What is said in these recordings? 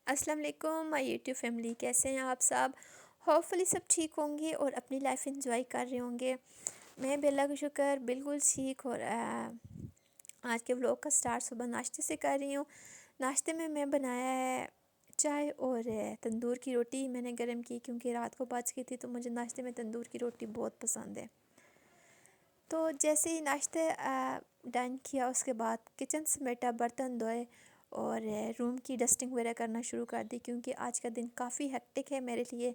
السلام علیکم مائی YouTube family, کیسے ہیں آپ سب؟ ہوپ فلی سب ٹھیک ہوں گے اور اپنی لائف انجوائے کر رہے ہوں گے۔ میں بھی اللہ کا شکر بالکل ٹھیک، اور آج کے ولاگ کا سٹارٹ صبح ناشتے سے کر رہی ہوں۔ ناشتے میں بنایا ہے چائے اور تندور کی روٹی میں نے گرم کی، کیونکہ رات کو بچ گئی تھی تو مجھے ناشتے میں تندور کی روٹی بہت پسند ہے۔ تو جیسے ہی ناشتے ڈن کیا، اس کے بعد کچن سمیٹا، برتن دھوئے اور روم کی ڈسٹنگ وغیرہ کرنا شروع کر دی، کیونکہ آج کا دن کافی ہیکٹک ہے میرے لیے۔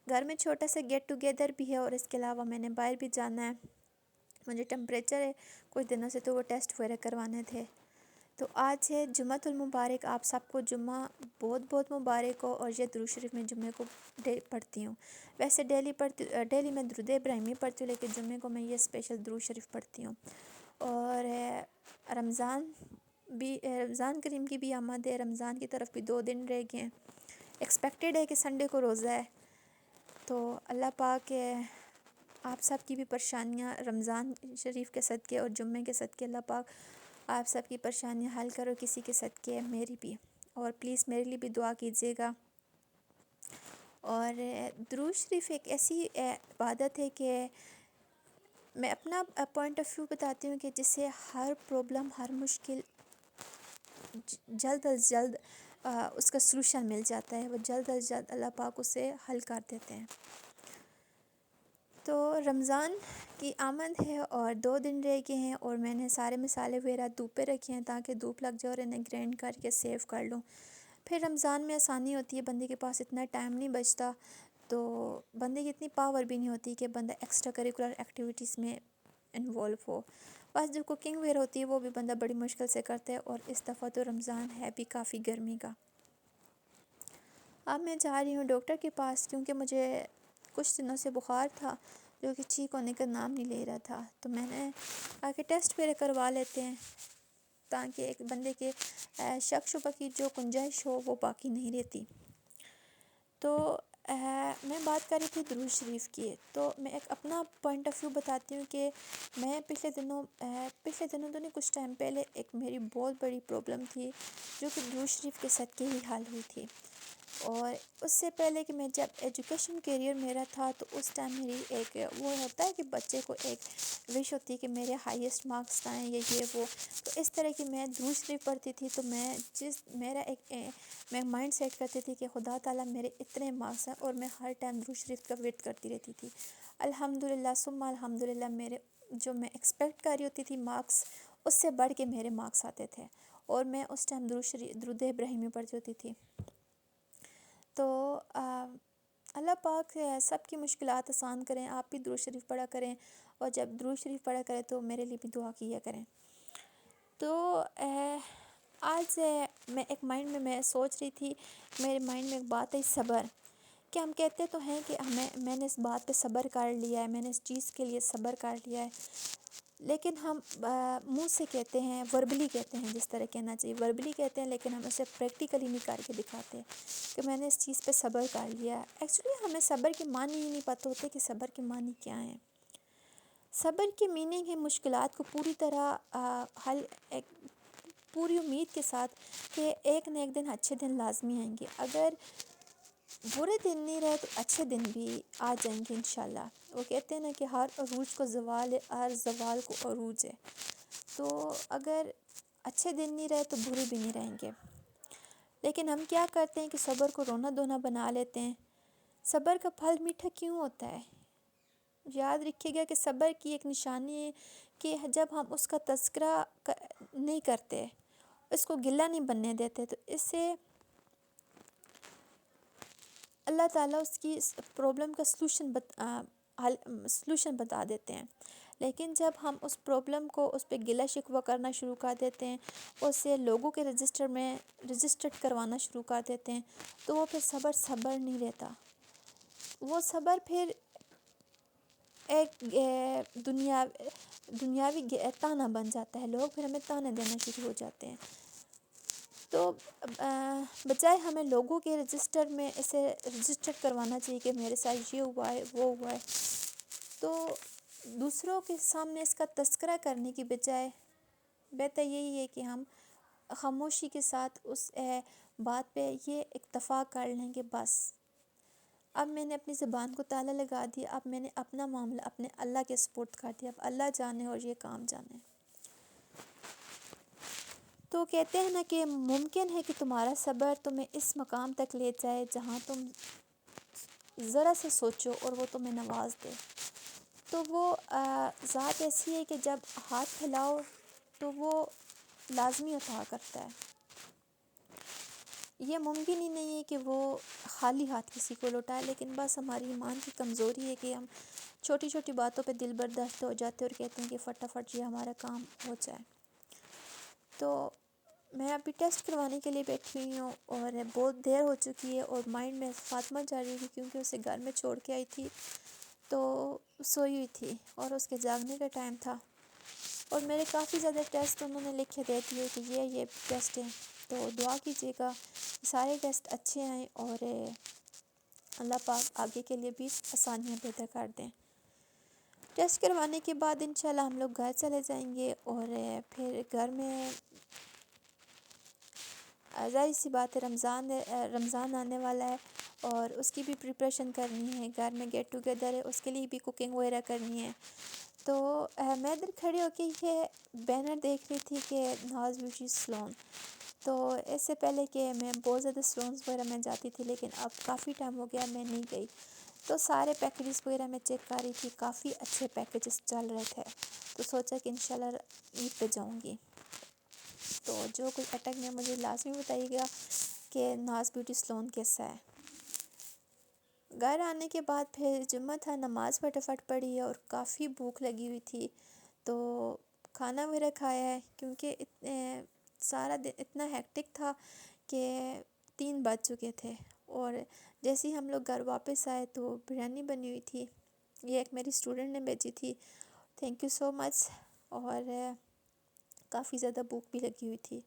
گھر میں چھوٹا سا گیٹ ٹوگیدر بھی ہے، اور اس کے علاوہ میں نے باہر بھی جانا ہے، مجھے ٹمپریچر ہے کچھ دنوں سے، تو وہ ٹیسٹ وغیرہ کروانے تھے۔ تو آج ہے جمعۃ المبارک، آپ سب کو جمعہ بہت بہت مبارک ہو، اور یہ درود شریف میں جمعے کو پڑھتی ہوں۔ ویسے ڈیلی میں درود ابراہیمی پڑھتی ہوں، لیکن جمعے کو میں یہ اسپیشل درود شریف پڑھتی ہوں۔ اور رمضان کریم کی بھی آمد ہے، رمضان کی طرف بھی 2 دن رہ گئے ہیں۔ ایکسپیکٹیڈ ہے کہ سنڈے کو روزہ ہے، تو اللہ پاک آپ سب کی بھی پریشانیاں رمضان شریف کے صدقے اور جمعے کے صدقے اللہ پاک آپ سب کی پریشانیاں حل کرو، کسی کے صدقے میری بھی، اور پلیز میرے لیے بھی دعا کیجیے گا۔ اور درود شریف ایک ایسی عبادت ہے کہ میں اپنا پوائنٹ آف ویو بتاتی ہوں، کہ جس سے ہر پرابلم، ہر مشکل جلد از جلد اس کا سلوشن مل جاتا ہے، وہ جلد از جلد اللہ پاک اسے حل کر دیتے ہیں۔ تو رمضان کی آمد ہے اور 2 دن رہ گئے ہیں، اور میں نے سارے مسالے وغیرہ دھوپ پہ رکھے ہیں تاکہ دھوپ لگ جائے اور انہیں گرینڈ کر کے سیو کر لوں۔ پھر رمضان میں آسانی ہوتی ہے، بندے کے پاس اتنا ٹائم نہیں بچتا، تو بندے کی اتنی پاور بھی نہیں ہوتی کہ بندہ ایکسٹرا کریکولر ایکٹیویٹیز میں انوالو ہو۔ بس جو کوکنگ وغیرہ ہوتی ہے وہ بھی بندہ بڑی مشکل سے کرتا ہے، اور اس دفعہ تو رمضان ہے بھی کافی گرمی کا۔ اب میں جا رہی ہوں ڈاکٹر کے پاس، کیونکہ مجھے کچھ دنوں سے بخار تھا جو کہ ٹھیک ہونے کا نام نہیں لے رہا تھا، تو میں نے آ کے ٹیسٹ وغیرہ کروا لیتے ہیں، تاکہ ایک بندے کے شک شبہ کی جو گنجائش ہو وہ باقی نہیں رہتی۔ تو میں بات کر رہی تھی درود شریف کی، تو میں ایک اپنا پوائنٹ آف ویو بتاتی ہوں کہ میں پچھلے دنوں تو نہیں، کچھ ٹائم پہلے ایک میری بہت بڑی پرابلم تھی، جو کہ درود شریف کے صدقے ہی حل ہوئی تھی۔ اور اس سے پہلے کہ میں جب ایجوکیشن کیریئر میرا تھا، تو اس ٹائم میری ایک وہ ہوتا ہے کہ بچے کو ایک وش ہوتی ہے کہ میرے ہائیسٹ مارکس آئیں، یہ وہ، تو اس طرح کی میں درود شریف پڑھتی تھی۔ تو میں مائنڈ سیٹ کرتی تھی کہ خدا تعالیٰ میرے اتنے مارکس ہیں، اور میں ہر ٹائم درود شریف کا ویٹ کرتی رہتی تھی۔ الحمدللہ ثم الحمدللہ، میرے جو میں ایکسپیکٹ کر رہی ہوتی تھی مارکس، اس سے بڑھ کے میرے مارکس آتے تھے، اور میں اس ٹائم درود ابراہیمی پڑھتی ہوتی تھی۔ تو اللہ پاک سب کی مشکلات آسان کریں، آپ بھی درود شریف پڑھا کریں، اور جب درود شریف پڑھا کریں تو میرے لیے بھی دعا کیا کریں۔ تو آج میں ایک مائنڈ میں سوچ رہی تھی، میرے مائنڈ میں ایک بات ہے، صبر، کہ ہم کہتے تو ہیں کہ میں نے اس بات پہ صبر کر لیا ہے، میں نے اس چیز کے لیے صبر کر لیا ہے، لیکن ہم منہ سے کہتے ہیں، وربلی کہتے ہیں، جس طرح کہنا چاہیے وربلی کہتے ہیں، لیکن ہم اسے پریکٹیکلی نہیں کر کے دکھاتے کہ میں نے اس چیز پہ صبر کر لیا ہے۔ ایکچولی ہمیں صبر کے معنی ہی نہیں پتہ ہوتے کہ صبر کے معنی کیا ہیں۔ صبر کی میننگ ہے مشکلات کو پوری طرح پوری امید کے ساتھ کہ ایک نہ ایک دن اچھے دن لازمی آئیں گے، اگر برے دن نہیں رہے تو اچھے دن بھی آ جائیں گے انشاءاللہ۔ وہ کہتے ہیں نا کہ ہر عروج کو زوال ہے، ہر زوال کو عروج ہے، تو اگر اچھے دن نہیں رہے تو برے بھی نہیں رہیں گے۔ لیکن ہم کیا کرتے ہیں کہ صبر کو رونا دھونا بنا لیتے ہیں۔ صبر کا پھل میٹھا کیوں ہوتا ہے؟ یاد رکھیے گا کہ صبر کی ایک نشانی ہے کہ جب ہم اس کا تذکرہ نہیں کرتے، اس کو گلہ نہیں بننے دیتے، تو اس سے اللہ تعالیٰ اس کی پرابلم کا سلوشن بتا دیتے ہیں۔ لیکن جب ہم اس پرابلم کو اس پہ گلہ شکوہ کرنا شروع کر دیتے ہیں، اسے لوگوں کے رجسٹرڈ کروانا شروع کر دیتے ہیں، تو وہ پھر صبر نہیں رہتا، وہ صبر پھر ایک دنیاوی تانا بن جاتا ہے، لوگ پھر ہمیں تانے دینا شروع ہو جاتے ہیں۔ تو بجائے ہمیں لوگوں کے رجسٹر میں اسے رجسٹر کروانا چاہیے کہ میرے ساتھ یہ ہوا ہے، وہ ہوا ہے، تو دوسروں کے سامنے اس کا تذکرہ کرنے کی بجائے بہتر یہی ہے کہ ہم خاموشی کے ساتھ اس بات پہ یہ اتفاق کر لیں کہ بس اب میں نے اپنی زبان کو تالا لگا دیا، اب میں نے اپنا معاملہ اپنے اللہ کے سپرد کر دیا، اب اللہ جانے اور یہ کام جانے۔ تو کہتے ہیں نا کہ ممکن ہے کہ تمہارا صبر تمہیں اس مقام تک لے جائے جہاں تم ذرا سے سوچو اور وہ تمہیں نواز دے۔ تو وہ ذات ایسی ہے کہ جب ہاتھ پھیلاؤ تو وہ لازمی عطا کرتا ہے۔ یہ ممکن ہی نہیں ہے کہ وہ خالی ہاتھ کسی کو لوٹائے، لیکن بس ہماری ایمان کی کمزوری ہے کہ ہم چھوٹی چھوٹی باتوں پہ دل برداشت ہو جاتے اور کہتے ہیں کہ فٹافٹ یہ ہمارا کام ہو جائے۔ تو میں ابھی ٹیسٹ کروانے کے لیے بیٹھی ہوئی ہوں اور بہت دیر ہو چکی ہے، اور مائنڈ میں فاطمہ جا رہی تھی کیونکہ اسے گھر میں چھوڑ کے آئی تھی، تو سوئی ہوئی تھی اور اس کے جاگنے کا ٹائم تھا، اور میرے کافی زیادہ ٹیسٹ انہوں نے لکھ کے دے دیے کہ یہ ٹیسٹ ہیں، تو دعا کیجیے گا سارے ٹیسٹ اچھے آئیں اور اللہ پاک آگے کے لیے بھی آسانیاں پیدا کر دیں۔ ٹیسٹ کروانے کے بعد انشاءاللہ ہم لوگ گھر چلے جائیں گے، اور پھر گھر میں ظاہر سی بات ہے رمضان آنے والا ہے اور اس کی بھی پریپریشن کرنی ہے، گھر میں گیٹ ٹوگیدر ہے، اس کے لیے بھی کوکنگ وغیرہ کرنی ہے۔ تو میں ادھر کھڑی ہو کے یہ بینر دیکھ رہی تھی کہ ناز بیوٹی سلون، تو اس سے پہلے کہ میں بہت زیادہ سلونس وغیرہ میں جاتی تھی، لیکن اب کافی ٹائم ہو گیا میں نہیں گئی، تو سارے پیکیجز وغیرہ میں چیک کر رہی تھی، کافی اچھے پیکیجز چل رہے تھے، تو سوچا کہ انشاءاللہ عید پہ جاؤں گی۔ تو جو کوئی اٹک میں مجھے لازمی بتائیے گا کہ ناز بیوٹی سلون کیسا ہے۔ گھر آنے کے بعد پھر جمعہ تھا، نماز فٹافٹ پڑھی ہے اور کافی بھوک لگی ہوئی تھی، تو کھانا وغیرہ کھایا ہے کیونکہ سارا دن اتنا ہیکٹک تھا کہ 3 بج چکے تھے، اور جیسے ہی ہم لوگ گھر واپس آئے تو بریانی بنی ہوئی تھی، یہ ایک میری اسٹوڈنٹ نے بھیجی تھی، تھینک یو سو مچ، اور کافی زیادہ بھوک بھی لگی ہوئی تھی۔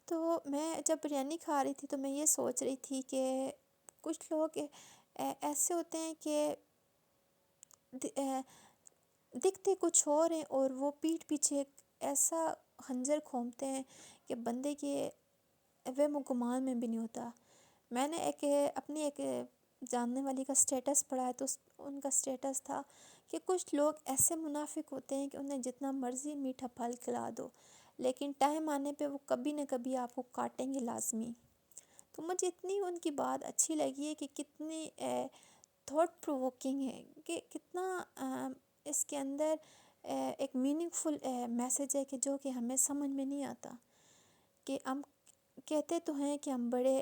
تو میں جب بریانی کھا رہی تھی تو میں یہ سوچ رہی تھی کہ کچھ لوگ ایسے ہوتے ہیں کہ دکھتے کچھ اور ہیں اور وہ پیٹھ پیچھے ایسا خنجر کھومتے ہیں کہ بندے کے وہم و گمان میں بھی نہیں ہوتا۔ میں نے اپنی ایک جاننے والی کا سٹیٹس پڑھا ہے، تو ان کا سٹیٹس تھا کہ کچھ لوگ ایسے منافق ہوتے ہیں کہ انہیں جتنا مرضی میٹھا پھل کھلا دو، لیکن ٹائم آنے پہ وہ کبھی نہ کبھی آپ کو کاٹیں گے لازمی۔ تو مجھے اتنی ان کی بات اچھی لگی ہے کہ کتنی تھاٹ پرووکنگ ہے، کہ کتنا اس کے اندر ایک میننگ فل میسیج ہے کہ جو کہ ہمیں سمجھ میں نہیں آتا، کہ ہم کہتے تو ہیں کہ ہم بڑے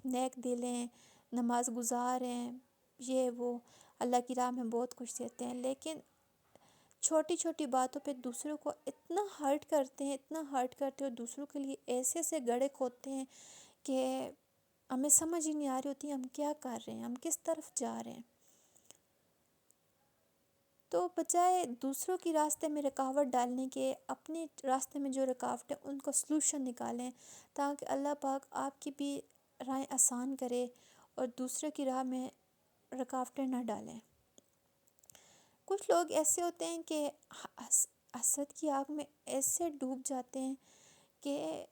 نیک دل ہیں، نماز گزار ہیں، یہ وہ اللہ کی راہ میں بہت کچھ دیتے ہیں، لیکن چھوٹی چھوٹی باتوں پہ دوسروں کو اتنا ہرٹ کرتے ہیں اور دوسروں کے لیے ایسے ایسے گڑھے کھودتے ہیں کہ ہمیں سمجھ ہی نہیں آ رہی ہوتی ہم کیا کر رہے ہیں، ہم کس طرف جا رہے ہیں۔ تو بجائے دوسروں کی راستے میں رکاوٹ ڈالنے کے، اپنے راستے میں جو رکاوٹ ہے ان کو سلوشن نکالیں، تاکہ اللہ پاک آپ کی بھی راہیں آسان کرے اور دوسروں کی راہ میں رکاوٹیں نہ ڈالیں۔ کچھ لوگ ایسے ہوتے ہیں کہ حسد کی آگ میں ایسے ڈوب جاتے ہیں کہ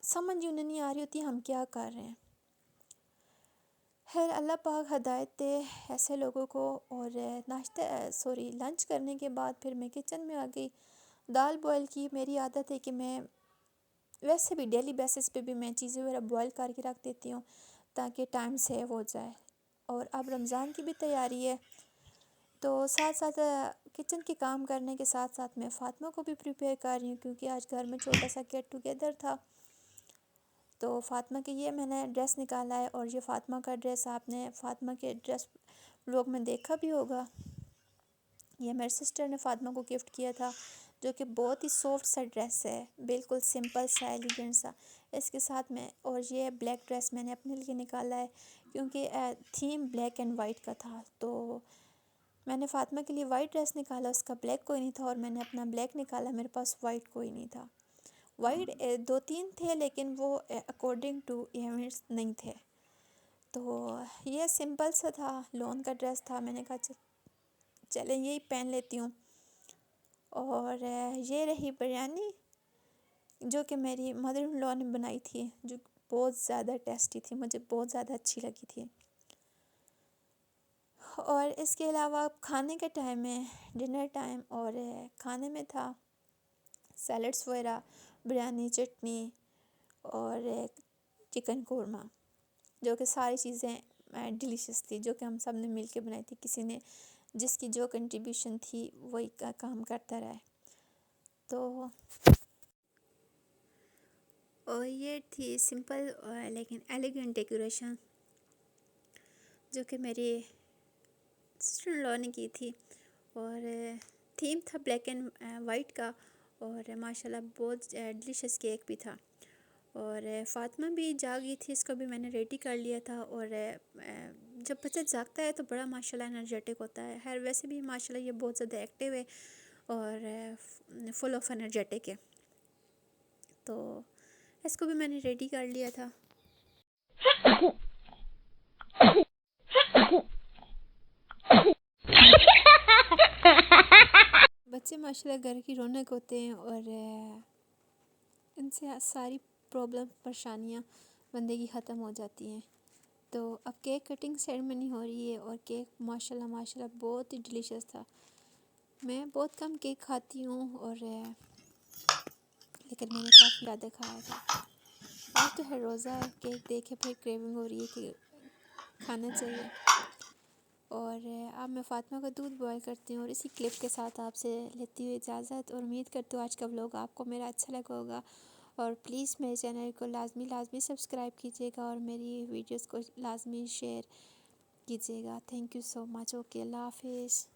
سمجھ انہیں نہیں آ رہی ہوتی ہم کیا کر رہے ہیں۔ خیر اللہ پاک ہدایت دے ایسے لوگوں کو۔ اور لنچ کرنے کے بعد پھر میں کچن میں آ گئی، دال بوائل کی۔ میری عادت ہے کہ میں ویسے بھی ڈیلی بیسس پہ بھی میں چیزیں وغیرہ بوائل کر کے رکھ دیتی ہوں تاکہ ٹائم سیو ہو جائے، اور اب رمضان کی بھی تیاری ہے، تو ساتھ ساتھ کچن کے کام کرنے کے ساتھ ساتھ میں فاطمہ کو بھی پریپیئر کر رہی ہوں، کیونکہ آج گھر میں چھوٹا سا گیٹ ٹوگیدر تھا، تو فاطمہ کے یہ میں نے ڈریس نکالا ہے، اور یہ فاطمہ کا ڈریس آپ نے فاطمہ کے ڈریس لوگ میں دیکھا بھی ہوگا، یہ میری سسٹر نے فاطمہ کو گفٹ کیا تھا، جو کہ بہت ہی سافٹ سا ڈریس ہے، بالکل سمپل سا ایلیگنٹ سا، اس کے ساتھ میں، اور یہ بلیک ڈریس میں نے اپنے لیے نکالا ہے کیونکہ تھیم بلیک اینڈ وائٹ کا تھا، تو میں نے فاطمہ کے لیے وائٹ ڈریس نکالا، اس کا بلیک کوئی نہیں تھا، اور میں نے اپنا بلیک نکالا، میرے پاس وائٹ کوئی نہیں تھا۔ وائٹ 2-3 تھے لیکن وہ اکارڈنگ ٹو ایونٹس نہیں تھے، تو یہ سمپل سا تھا، لون کا ڈریس تھا، میں نے کہا چلیں یہی پہن لیتی ہوں۔ اور یہ رہی بریانی، جو کہ میری مدر ان لاء نے بنائی تھی، جو بہت زیادہ ٹیسٹی تھی، مجھے بہت زیادہ اچھی لگی تھی۔ اور اس کے علاوہ کھانے کے ٹائم میں، ڈنر ٹائم، اور کھانے میں تھا سیلڈس وغیرہ، بریانی، چٹنی اور چکن قورمہ، جو کہ ساری چیزیں ڈیلیشیس تھی، جو کہ ہم سب نے مل کے بنائی تھی، کسی نے جس کی جو کنٹریبیوشن تھی وہی کا کام کرتا رہا۔ تو اور یہ تھی سمپل لیکن ایلیگنٹ ڈیکوریشن جو کہ میری سسٹر ان لاء نے کی تھی، اور تھیم تھا بلیک اینڈ وائٹ کا، اور ماشاءاللہ بہت ڈیلیشیس کیک بھی تھا۔ اور فاطمہ بھی جاگی تھی، اس کو بھی میں نے ریڈی کر لیا تھا۔ اور جب بچہ جاگتا ہے تو بڑا ماشاءاللہ انرجیٹک ہوتا ہے، خیر ویسے بھی ماشاءاللہ یہ بہت زیادہ ایکٹیو ہے اور فل آف انرجیٹک ہے، تو اس کو بھی میں نے ریڈی کر لیا تھا۔ بچے ماشاءاللہ گھر کی رونق ہوتے ہیں، اور ان سے ساری پرابلم پریشانیاں بندے کی ختم ہو جاتی ہیں۔ تو اب کیک کٹنگ سیرمنی ہو رہی ہے، اور کیک ماشاءاللہ بہت ہی ڈیلیشیس تھا۔ میں بہت کم کیک کھاتی ہوں، اور لیکن میں نے کافی زیادہ کھایا تھا۔ آج تو ہے روزہ ہے، کیک دیکھے پھر کریونگ ہو رہی ہے کہ کھانا چاہیے۔ اور اب میں فاطمہ کا دودھ بوائل کرتی ہوں، اور اسی کلپ کے ساتھ آپ سے لیتی ہوئی اجازت، اور امید کرتی ہوں آج کا ولاگ آپ کو میرا اچھا لگا ہوگا، اور پلیز میرے چینل کو لازمی سبسکرائب کیجیے گا، اور میری ویڈیوز کو لازمی شیئر کیجیے گا۔ Thank you so much. Okay, Allah حافظ۔